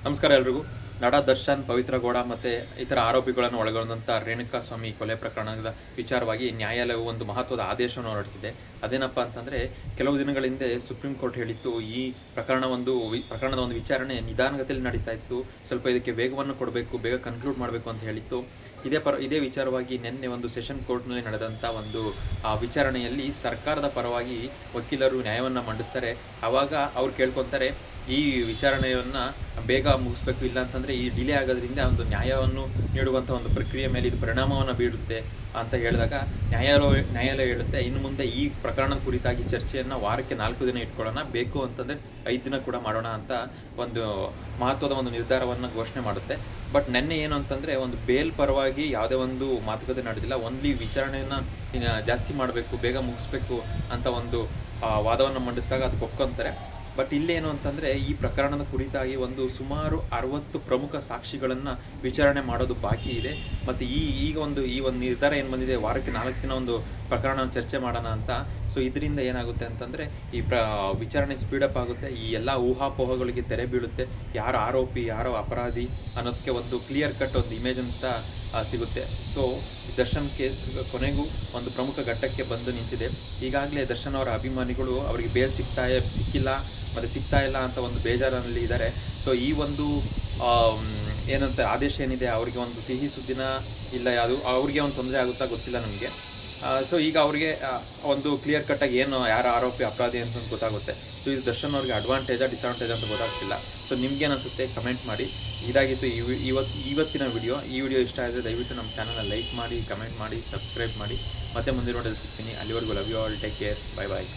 ನಮಸ್ಕಾರ ಎಲ್ರಿಗೂ. ನಟ ದರ್ಶನ್, ಪವಿತ್ರ ಗೌಡ ಮತ್ತು ಇತರ ಆರೋಪಿಗಳನ್ನು ಒಳಗೊಂಡಂಥ ರೇಣುಕಾಸ್ವಾಮಿ ಕೊಲೆ ಪ್ರಕರಣದ ವಿಚಾರವಾಗಿ ನ್ಯಾಯಾಲಯವು ಒಂದು ಮಹತ್ವದ ಆದೇಶವನ್ನು ಹೊರಡಿಸಿದೆ. ಅದೇನಪ್ಪ ಅಂತಂದರೆ, ಕೆಲವು ದಿನಗಳ ಹಿಂದೆ ಸುಪ್ರೀಂ ಕೋರ್ಟ್ ಹೇಳಿತ್ತು, ಈ ಪ್ರಕರಣದ ಒಂದು ವಿಚಾರಣೆ ನಿಧಾನಗತಿಯಲ್ಲಿ ನಡೀತಾ ಇತ್ತು, ಸ್ವಲ್ಪ ಇದಕ್ಕೆ ವೇಗವನ್ನು ಕೊಡಬೇಕು, ಬೇಗ ಕನ್ಕ್ಲೂಡ್ ಮಾಡಬೇಕು ಅಂತ ಹೇಳಿತ್ತು. ಇದೇ ವಿಚಾರವಾಗಿ ನಿನ್ನೆ ಒಂದು ಸೆಷನ್ ಕೋರ್ಟ್ನಲ್ಲಿ ನಡೆದಂಥ ಒಂದು ವಿಚಾರಣೆಯಲ್ಲಿ ಸರ್ಕಾರದ ಪರವಾಗಿ ವಕೀಲರು ನ್ಯಾಯವನ್ನು ಮಂಡಿಸ್ತಾರೆ. ಆವಾಗ ಅವ್ರು ಕೇಳ್ಕೊತಾರೆ, ಈ ವಿಚಾರಣೆಯನ್ನು ಬೇಗ ಮುಗಿಸ್ಬೇಕು, ಇಲ್ಲ ಅಂತಂದರೆ ಈ ಡಿಲೇ ಆಗೋದ್ರಿಂದ ಒಂದು ನ್ಯಾಯವನ್ನು ನೀಡುವಂಥ ಒಂದು ಪ್ರಕ್ರಿಯೆ ಮೇಲೆ ಇದು ಪರಿಣಾಮವನ್ನು ಬೀರುತ್ತೆ ಅಂತ ಹೇಳಿದಾಗ ನ್ಯಾಯಾಲಯ ಹೇಳುತ್ತೆ, ಇನ್ನು ಮುಂದೆ ಈ ಪ್ರಕರಣದ ಕುರಿತಾಗಿ ಚರ್ಚೆಯನ್ನು ವಾರಕ್ಕೆ 4 ದಿನ ಇಟ್ಕೊಳ್ಳೋಣ, ಬೇಕು ಅಂತಂದರೆ 5 ದಿನ ಕೂಡ ಮಾಡೋಣ ಅಂತ ಒಂದು ಮಹತ್ವದ ಒಂದು ನಿರ್ಧಾರವನ್ನು ಘೋಷಣೆ ಮಾಡುತ್ತೆ. ಬಟ್ ನೆನ್ನೆ ಏನು ಅಂತಂದರೆ, ಒಂದು ಬೇಲ್ ಪರವಾಗಿ ಯಾವುದೇ ಒಂದು ಮಾತುಕತೆ ನಡೆದಿಲ್ಲ. ಓನ್ಲಿ ವಿಚಾರಣೆಯನ್ನು ಜಾಸ್ತಿ ಮಾಡಬೇಕು, ಬೇಗ ಮುಗಿಸ್ಬೇಕು ಅಂತ ಒಂದು ವಾದವನ್ನು ಮಂಡಿಸಿದಾಗ ಅದಕ್ಕೆ ಒಪ್ಕೊಂತಾರೆ. ಬಟ್ ಇಲ್ಲೇನು ಅಂತಂದರೆ, ಈ ಪ್ರಕರಣದ ಕುರಿತಾಗಿ ಸುಮಾರು 60 ಪ್ರಮುಖ ಸಾಕ್ಷಿಗಳನ್ನು ವಿಚಾರಣೆ ಮಾಡೋದು ಬಾಕಿ ಇದೆ. ಮತ್ತು ಈ ಒಂದು ನಿರ್ಧಾರ ಏನು ಬಂದಿದೆ, ವಾರಕ್ಕೆ 4 ದಿನ ಒಂದು ಪ್ರಕರಣ ಚರ್ಚೆ ಮಾಡೋಣ ಅಂತ. ಸೊ ಇದರಿಂದ ಏನಾಗುತ್ತೆ ಅಂತಂದರೆ, ವಿಚಾರಣೆ ಸ್ಪೀಡಪ್ ಆಗುತ್ತೆ, ಈ ಎಲ್ಲ ಊಹಾಪೋಹಗಳಿಗೆ ತೆರೆ ಬೀಳುತ್ತೆ, ಯಾರು ಆರೋಪಿ ಯಾರೋ ಅಪರಾಧಿ ಅನ್ನೋದಕ್ಕೆ ಒಂದು ಕ್ಲಿಯರ್ ಕಟ್ ಒಂದು ಇಮೇಜ್ ಅಂತ ಸಿಗುತ್ತೆ. ಸೊ ದರ್ಶನ್ ಕೇಸ್ ಕೊನೆಗೂ ಒಂದು ಪ್ರಮುಖ ಘಟ್ಟಕ್ಕೆ ಬಂದು ನಿಂತಿದೆ. ಈಗಾಗಲೇ ದರ್ಶನ್ ಅವರ ಅಭಿಮಾನಿಗಳು ಅವರಿಗೆ ಬೇಲ್ ಸಿಕ್ಕಿಲ್ಲ ಮತ್ತು ಸಿಗ್ತಾ ಇಲ್ಲ ಅಂತ ಒಂದು ಬೇಜಾರಿನಲ್ಲಿ ಇದ್ದಾರೆ. ಸೊ ಈ ಒಂದು ಏನಂತ ಆದೇಶ ಏನಿದೆ, ಅವರಿಗೆ ಒಂದು ಸಿಹಿ ಸುದ್ದಿನ ಇಲ್ಲ, ಅದು ಅವ್ರಿಗೆ ಒಂದು ತೊಂದರೆ ಆಗುತ್ತಾ ಗೊತ್ತಿಲ್ಲ ನಮಗೆ. ಸೊ ಈಗ ಅವ್ರಿಗೆ ಒಂದು ಕ್ಲಿಯರ್ ಕಟ್ಟಾಗಿ ಏನು ಯಾರು ಆರೋಪಿ ಅಪರಾಧಿ ಅಂತ ಗೊತ್ತಾಗುತ್ತೆ. ಸೊ ಇದು ದರ್ಶನ್ ಅವ್ರಿಗೆ ಅಡ್ವಾಂಟೇಜಾ ಡಿಸ್ಅಡ್ವಾಂಟೇಜ್ ಅಂತ ಗೊತ್ತಾಗ್ತಿಲ್ಲ. ಸೊ ನಿಮ್ಗೇನು ಅನಿಸುತ್ತೆ ಕಮೆಂಟ್ ಮಾಡಿ. ಇದಾಗಿತ್ತು ಇವತ್ತಿನ ವಿಡಿಯೋ. ಈ ವಿಡಿಯೋ ಇಷ್ಟ ಆದರೆ ದಯವಿಟ್ಟು ನಮ್ಮ ಚಾನಲ್ನ ಲೈಕ್ ಮಾಡಿ, ಕಮೆಂಟ್ ಮಾಡಿ, ಸಬ್ಸ್ಕ್ರೈಬ್ ಮಾಡಿ. ಮತ್ತೆ ಮುಂದಿನ ವಿಡಿಯೋದಲ್ಲಿ ಸಿಗ್ತೀನಿ. ಅಲ್ಲಿವರೆಗೂ love you all, take care, bye bye.